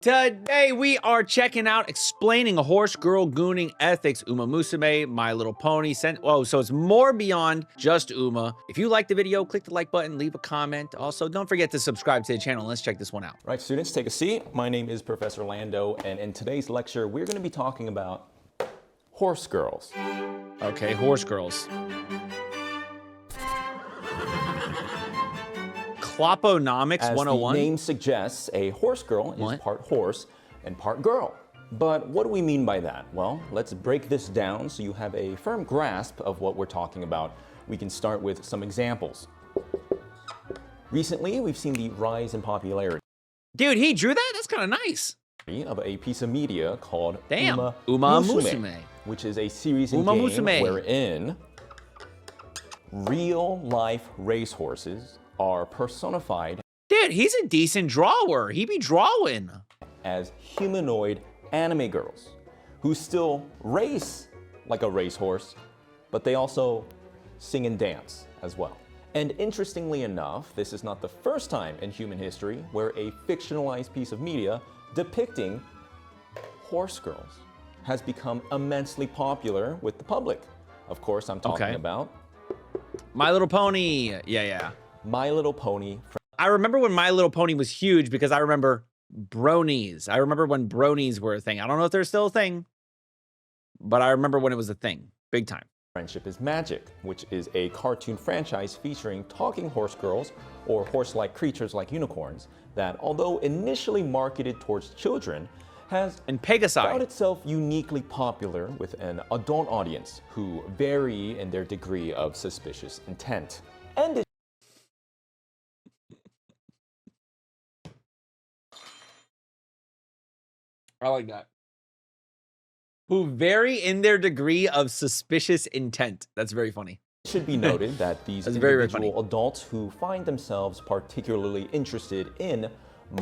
Today we are checking out Explaining a Horse Girl Gooning Ethics, Umamusume, My Little Pony. Oh, so it's more beyond just Uma. If you like the video, click the like button, leave a comment. Also, don't forget to subscribe to the channel. Let's check this one out. Right, students, take a seat. My name is Professor Lando, and in today's lecture, we're going to be talking about horse girls. Okay, horse girls. Cloponomics As 101. the name suggests, a horse girl is part horse and part girl. But what do we mean by that? Well, let's break this down so you have a firm grasp of what we're talking about. We can start with some examples. Recently, we've seen the rise in popularity. Dude, he drew that? That's kind of nice. Of a piece of media called Umamusume, which is a series in game wherein real-life racehorses are personified. Dude, he's a decent drawer. He be drawing. As humanoid anime girls who still race like a racehorse, but they also sing and dance as well. And interestingly enough, this is not the first time in human history where a fictionalized piece of media depicting horse girls has become immensely popular with the public. Of course, I'm talking about My Little Pony. Yeah. My Little Pony. I remember when My Little Pony was huge because I remember bronies. I remember when bronies were a thing. I don't know if they're still a thing, but I remember when it was a thing, big time. Friendship is Magic, which is a cartoon franchise featuring talking horse girls or horse-like creatures like unicorns that, although initially marketed towards children, has found itself uniquely popular with an adult audience who vary in their degree of suspicious intent. And I like that. Who vary in their degree of suspicious intent. That's very funny. It should be noted that these individual adults who find themselves particularly interested in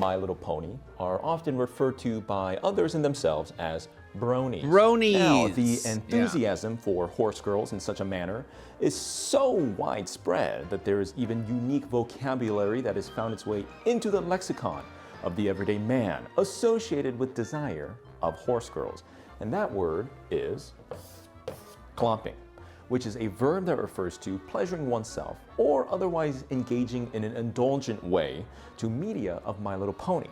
My Little Pony are often referred to by others and themselves as bronies. Bronies! Now, the enthusiasm for horse girls in such a manner is so widespread that there is even unique vocabulary that has found its way into the lexicon of the everyday man associated with desire of horse girls. And that word is clomping, which is a verb that refers to pleasuring oneself or otherwise engaging in an indulgent way to media of My Little Pony.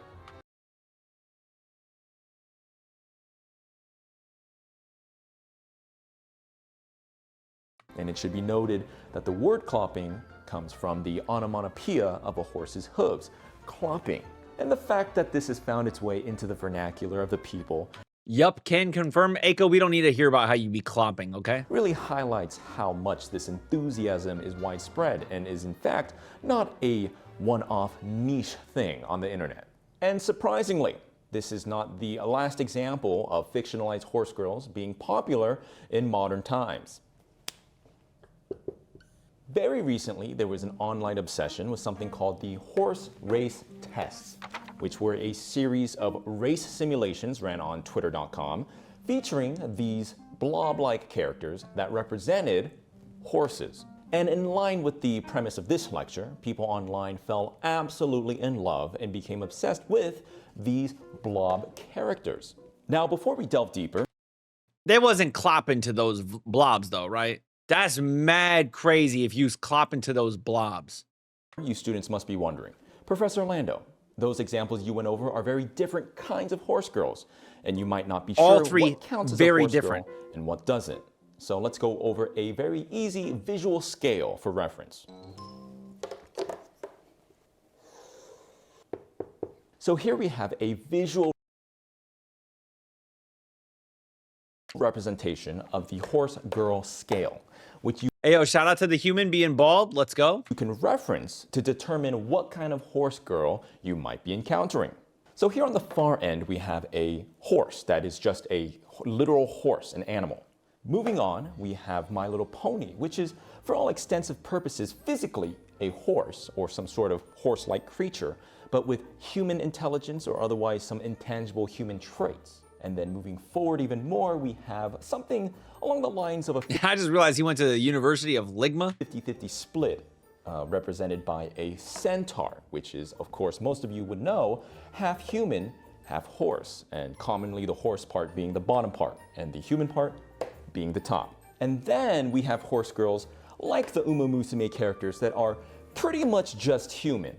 And it should be noted that the word clomping comes from the onomatopoeia of a horse's hooves, clomping. And the fact that this has found its way into the vernacular of the people can confirm. Aiko, we don't need to hear about how you be clomping, okay? Really highlights how much this enthusiasm is widespread and is in fact not a one-off niche thing on the internet. And surprisingly, this is not the last example of fictionalized horse girls being popular in modern times. Very recently, there was an online obsession with something called the horse race tests, which were a series of race simulations ran on twitter.com featuring these blob-like characters that represented horses. And in line with the premise of this lecture, people online fell absolutely in love and became obsessed with these blob characters. Now, before we delve deeper, they wasn't clopping to those blobs though, right? That's mad crazy if you clop into those blobs. You students must be wondering, Professor Lando, those examples you went over are very different kinds of horse girls, and you might not be sure what counts as a horse girl and what doesn't. So let's go over a very easy visual scale for reference. So here we have a visual representation of the horse girl scale, which shout out to the human being bald. Let's go. You can reference to determine what kind of horse girl you might be encountering. So here on the far end, we have a horse that is just a literal horse, an animal. Moving on, we have My Little Pony, which is, for all extensive purposes, physically a horse or some sort of horse-like creature, but with human intelligence or otherwise some intangible human traits. And then moving forward even more, we have something along the lines of a I just realized he went to the University of Ligma. 50-50 split, represented by a centaur, which is, of course, most of you would know, half human, have horse, and commonly the horse part being the bottom part and the human part being the top. And then we have horse girls like the Umamusume characters that are pretty much just human,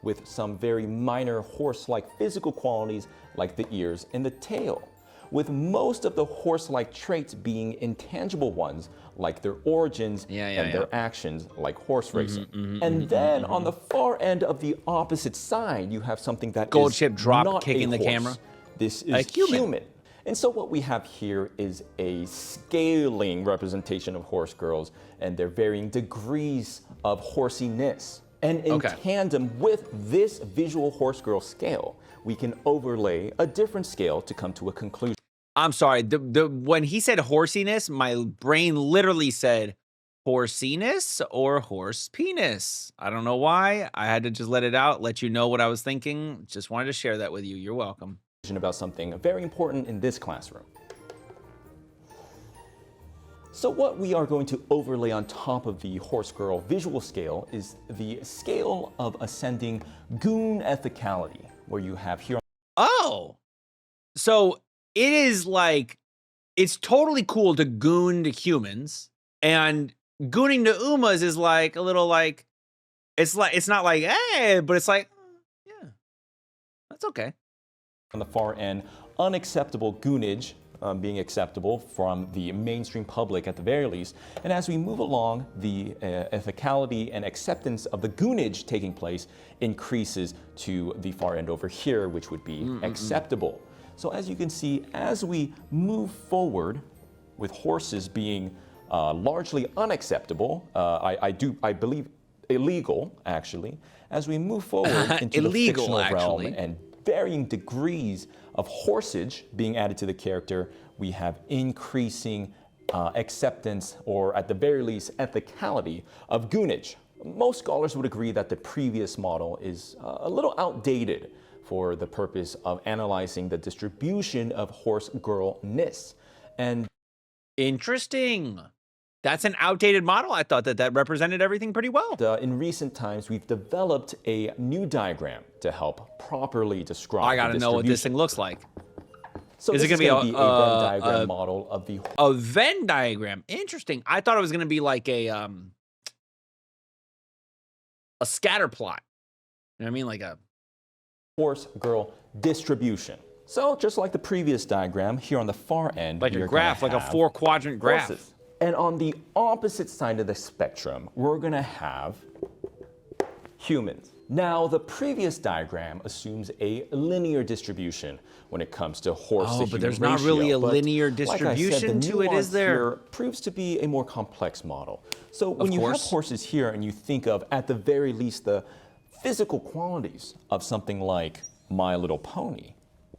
with some very minor horse-like physical qualities like the ears and the tail, with most of the horse-like traits being intangible ones like their origins and their actions like horse racing. And then on the far end of the opposite side, you have something that Gold is chip drop not kicking a the horse. camera. This is human. And so what we have here is a scaling representation of horse girls and their varying degrees of horsiness. And in tandem with this visual horse girl scale, we can overlay a different scale to come to a conclusion. I'm sorry, when he said horsiness, my brain literally said horsiness or horse penis. I don't know why. I had to just let it out, let you know what I was thinking. Just wanted to share that with you. You're welcome. About something very important in this classroom. So what we are going to overlay on top of the horse girl visual scale is the scale of ascending goon ethicality, where you have here. Oh, so it is like, it's totally cool to goon to humans, and gooning to Umas is like a little like, it's not like, hey, but it's like, yeah, that's okay. On the far end, unacceptable goonage being acceptable from the mainstream public at the very least. And as we move along, the ethicality and acceptance of the goonage taking place increases to the far end over here, which would be acceptable. So as you can see, as we move forward with horses being largely unacceptable, I believe illegal actually, as we move forward into the fictional realm and varying degrees of horsage being added to the character, we have increasing acceptance, or at the very least, ethicality of goonage. Most scholars would agree that the previous model is a little outdated for the purpose of analyzing the distribution of horse girl-ness. And interesting. That's an outdated model. I thought that represented everything pretty well. In recent times, we've developed a new diagram to help properly describe I gotta know what this thing looks like. So is it going to be a Venn diagram model of the... A Venn diagram? Interesting. I thought it was going to be like a scatter plot. You know what I mean? Like a... horse girl distribution. So just like the previous diagram, here on the far end... like a graph, like a 4-quadrant graph. Horses. And on the opposite side of the spectrum, we're going to have humans. Now, the previous diagram assumes a linear distribution when it comes to horse to human but there's ratio. not really a linear distribution to it, is there? Here proves to be a more complex model. So when you have horses here and you think of, at the very least, the physical qualities of something like My Little Pony,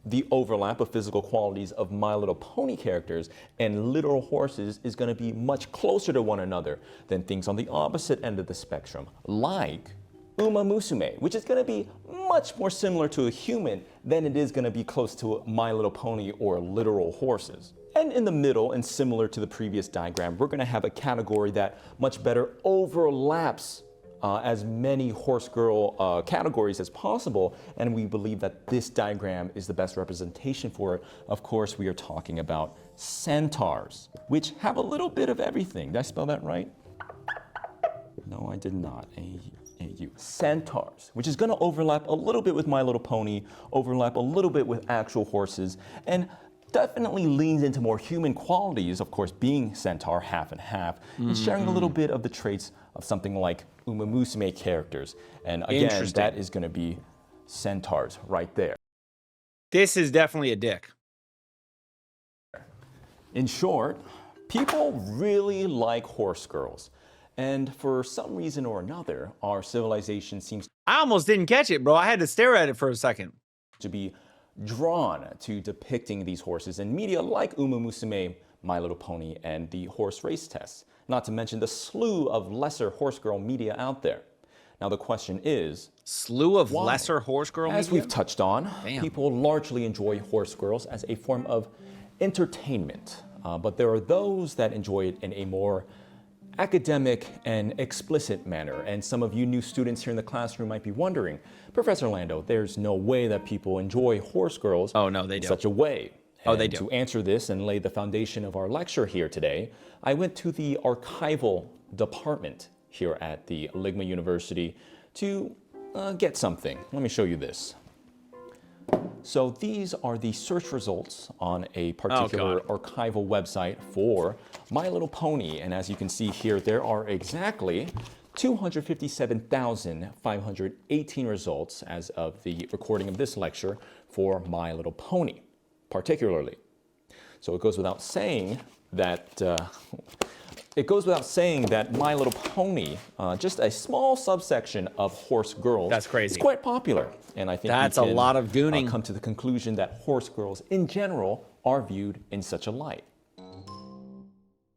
the overlap of physical qualities of My Little Pony characters and literal horses is going to be much closer to one another than things on the opposite end of the spectrum, like Umamusume, which is going to be much more similar to a human than it is going to be close to My Little Pony or literal horses. And in the middle, and similar to the previous diagram, we're going to have a category that much better overlaps as many horse girl categories as possible, and we believe that this diagram is the best representation for it. Of course, we are talking about centaurs, which have a little bit of everything. Did I spell that right? No, I did not. A-U. Centaurs, which is going to overlap a little bit with My Little Pony, overlap a little bit with actual horses, and definitely leans into more human qualities, of course, being centaur half and half, and sharing a little bit of the traits of something like Umamusume characters. And again, that is going to be centaurs right there. This is definitely a dick. In short, people really like horse girls. And for some reason or another, our civilization seems... I almost didn't catch it, bro. I had to stare at it for a second. ...to be drawn to depicting these horses in media like Umamusume, My Little Pony, and the horse race tests. Not to mention the slew of lesser horse girl media out there. Now the question is... slew of why? lesser horse girl media? As we've touched on, people largely enjoy horse girls as a form of entertainment. But there are those that enjoy it in a more academic and explicit manner. And some of you new students here in the classroom might be wondering, Professor Lando, there's no way that people enjoy horse girls Oh, no, they in do. such a way. Oh, they And do. to answer this and lay the foundation of our lecture here today, I went to the archival department here at the Ligma University to get something. Let me show you this. So these are the search results on a particular archival website for My Little Pony. And as you can see here, there are exactly 257,518 results as of the recording of this lecture for My Little Pony, particularly. So it goes without saying that My Little Pony, just a small subsection of horse girls, That's crazy. is quite popular. And I think That's we a can, lot of gooning. come to the conclusion that horse girls in general are viewed in such a light.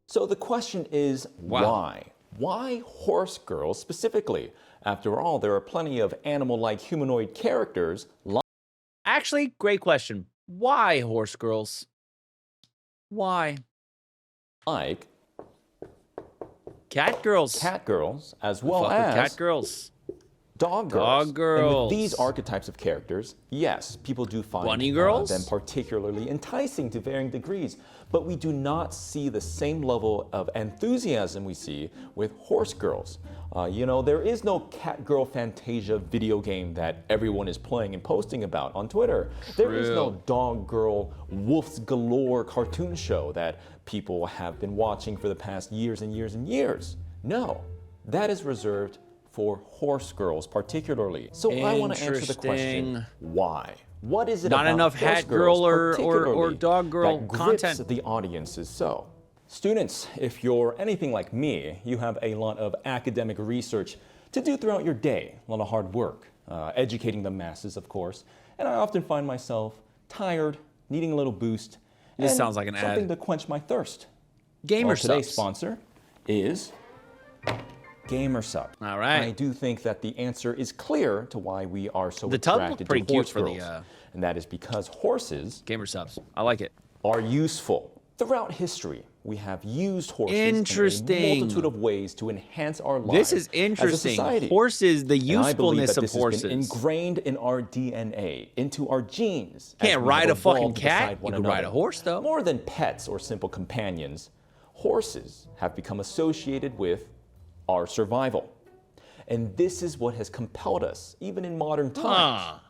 So the question is, why? Why horse girls specifically? After all, there are plenty of animal-like humanoid characters. Actually, great question. Why horse girls? Why? Like Cat girls. cat girls, as well Fuck with as cat girls. dog girls. Dog And girls. with these archetypes of characters, yes, people do find Bunny girls? them particularly enticing to varying degrees. But we do not see the same level of enthusiasm we see with horse girls. You know, there is no cat girl Fantasia video game that everyone is playing and posting about on Twitter. There is no dog girl wolves galore cartoon show that people have been watching for the past years and years and years. No, that is reserved for horse girls particularly. So I want to answer the question, why? What is it Not about enough horse hat girls girl or particularly dog girl that grips content. the audiences so? Students, if you're anything like me, you have a lot of academic research to do throughout your day, a lot of hard work, educating the masses, of course, and I often find myself tired, needing a little boost, This and sounds like an ad. something to quench my thirst. Gamer Today's subs. sponsor is Gamer Sub. All right. I do think that the answer is clear to why we are so The tub attracted looked pretty to horse cute for the, girls. And that is because horses Gamer subs. I like it. are useful. Throughout history, we have used horses in a Interesting. multitude of ways to enhance our lives This is as a interesting. society. Horses, the And I believe usefulness that of this horses. has been ingrained in our DNA, into our genes. as Can't we ride have a fucking evolved cat. beside one You can ride another. a horse, though. More than pets or simple companions, horses have become associated with our survival. And this is what has compelled us, even in modern times,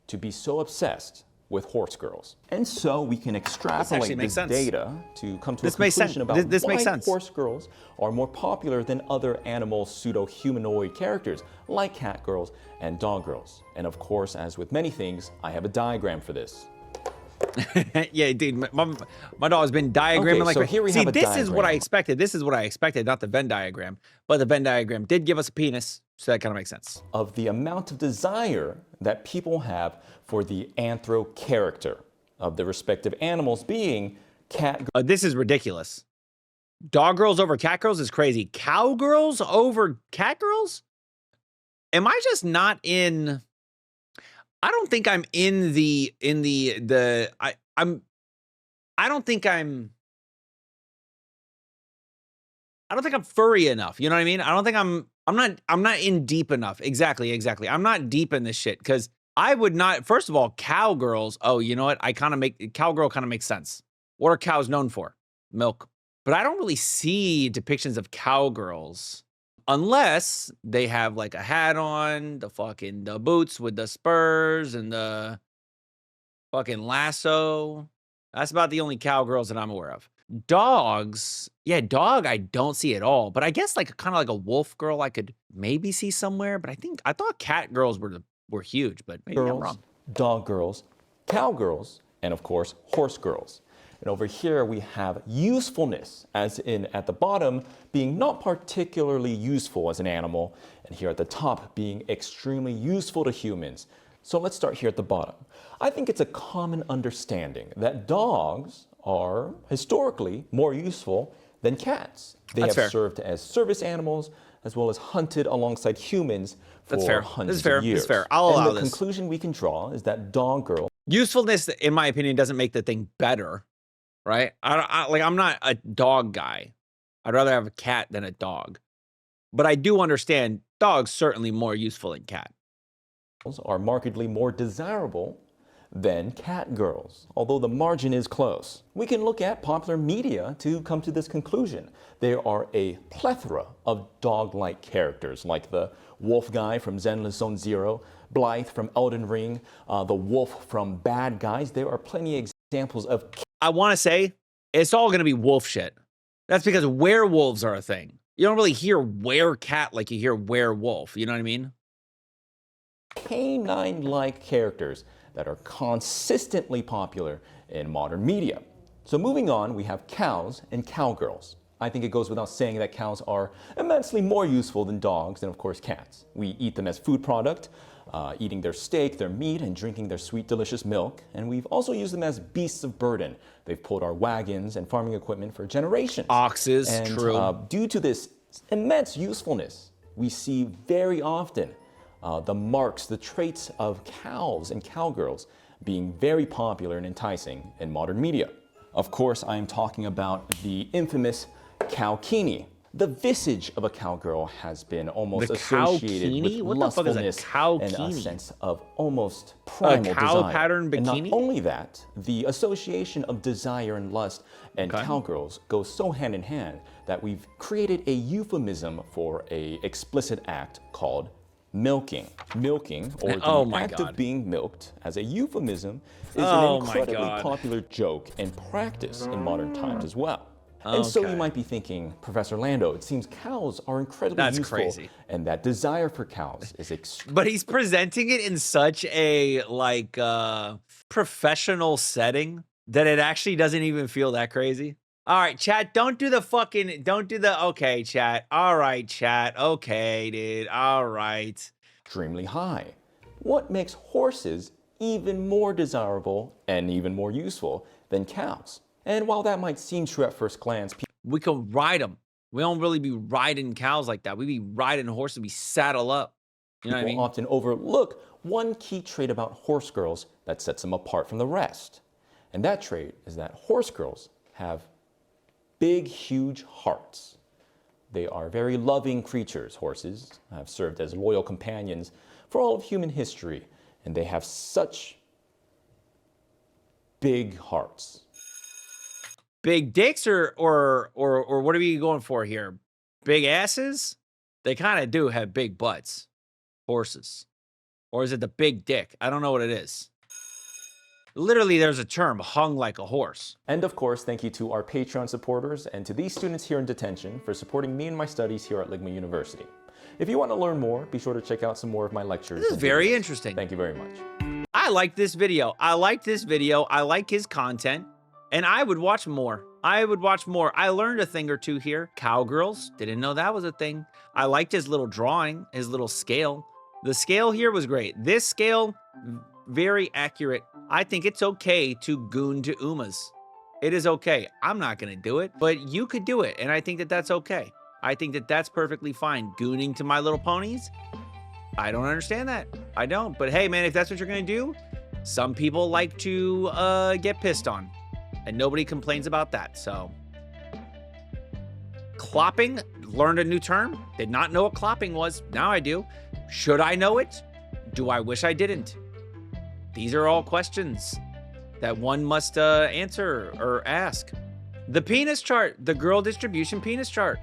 to be so obsessed with horse girls. And so we can extrapolate makes this sense. data to come to This a makes sense. conclusion about This why makes sense. horse girls are more popular than other animal pseudo-humanoid characters like cat girls and dog girls. And of course, as with many things, I have a diagram for this. Yeah, dude, my dog's been diagramming Okay, like so crazy. here we See, have a this is what I diagram. expected. This is what I expected, not the Venn diagram. But the Venn diagram did give us a penis, so that kind of makes sense. Of the amount of desire that people have for the anthro character of the respective animals being cat This is ridiculous. Dog girls over cat girls is crazy. Cow girls over cat girls? Am I just not in? I don't think I'm in I don't think I'm furry enough. You know what I mean? I don't think I'm not in deep enough. Exactly. I'm not deep in this shit because I would not, first of all, cowgirls. Oh, you know what? Cowgirl kind of makes sense. What are cows known for? Milk. But I don't really see depictions of cowgirls unless they have like a hat on, the boots with the spurs and the fucking lasso. That's about the only cowgirls that I'm aware of. Dogs, yeah, dog I don't see at all. But I guess like kind of like a wolf girl I could maybe see somewhere. But I thought cat girls were huge, but maybe I'm girls, wrong. dog girls, cow girls, and of course, horse girls. And over here we have usefulness, as in at the bottom being not particularly useful as an animal, and here at the top being extremely useful to humans. So let's start here at the bottom. I think it's a common understanding that dogs are historically more useful than cats. They That's have fair. served as service animals as well as hunted alongside humans for That's fair. hundreds This is fair. of years. This is fair. I'll and allow the this. conclusion we can draw is that dog girls Usefulness, in my opinion, doesn't make the thing better, right? I'm not a dog guy. I'd rather have a cat than a dog. But I do understand dogs certainly more useful than cat. Are markedly more desirable than cat girls, although the margin is close. We can look at popular media to come to this conclusion. There are a plethora of dog-like characters, like the wolf guy from Zenless Zone Zero, Blythe from Elden Ring, the wolf from Bad Guys. There are plenty of examples of... I want to say it's all going to be wolf shit. That's because werewolves are a thing. You don't really hear werecat like you hear werewolf. You know what I mean? Canine-like characters that are consistently popular in modern media. So moving on, we have cows and cowgirls. I think it goes without saying that cows are immensely more useful than dogs and, of course, cats. We eat them as food product, eating their steak, their meat, and drinking their sweet, delicious milk. And we've also used them as beasts of burden. They've pulled our wagons and farming equipment for generations. Oxes, and, true. Due to this immense usefulness, we see very often the marks, the traits of cows and cowgirls being very popular and enticing in modern media. Of course, I am talking about the infamous cowkini. The visage of a cowgirl has been almost associated with lustfulness and a sense of almost primal desire. Pattern bikini? And not only that, the association of desire and lust and cowgirls goes so hand in hand that we've created a euphemism for an explicit act called milking. Milking, or the act of being milked, as a euphemism, is an incredibly popular joke and practice in modern times as well. And so you might be thinking, Professor Lando, it seems cows are incredibly useful, crazy. And that desire for cows is But he's presenting it in such a, like, professional setting that it actually doesn't even feel that crazy. All right, chat, don't do the, okay, chat. All right, chat. Okay, dude. All right. Extremely high. What makes horses even more desirable and even more useful than cows? And while that might seem true at first glance, we can ride them. We don't really be riding cows like that. We be riding horses, we saddle up. You know what I mean? Often overlook one key trait about horse girls that sets them apart from the rest. And that trait is that horse girls have big, huge hearts. They are very loving creatures. Horses have served as loyal companions for all of human history, and they have such big hearts. Big dicks or what are we going for here? Big asses? They kind of do have big butts. Horses. Or is it the big dick? I don't know what it is. Literally, there's a term, hung like a horse. And of course, thank you to our Patreon supporters and to these students here in detention for supporting me and my studies here at Ligma University. If you want to learn more, be sure to check out some more of my lectures. This is very interesting. Thank you very much. I like this video. I like this video. I like his content. And I would watch more. I would watch more. I learned a thing or two here. Cowgirls, didn't know that was a thing. I liked his little drawing, his little scale. The scale here was great. This scale, very accurate. I think it's okay to goon to Umas. It is okay. I'm not going to do it, but you could do it. And I think that that's okay. I think that that's perfectly fine. Gooning to My Little Ponies? I don't understand that. I don't. But hey, man, if that's what you're going to do, some people like to get pissed on. And nobody complains about that, so. Clopping, learned a new term. Did not know what clopping was. Now I do. Should I know it? Do I wish I didn't? These are all questions that one must answer or ask. The penis chart, the girl distribution penis chart.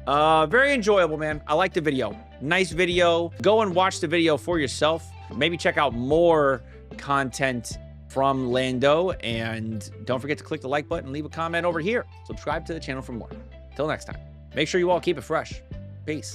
Very enjoyable, man. I like the video. Nice video. Go and watch the video for yourself. Maybe check out more content from Lando, and don't forget to click the like button, leave a comment over here. Subscribe to the channel for more. Till next time, make sure you all keep it fresh. Peace.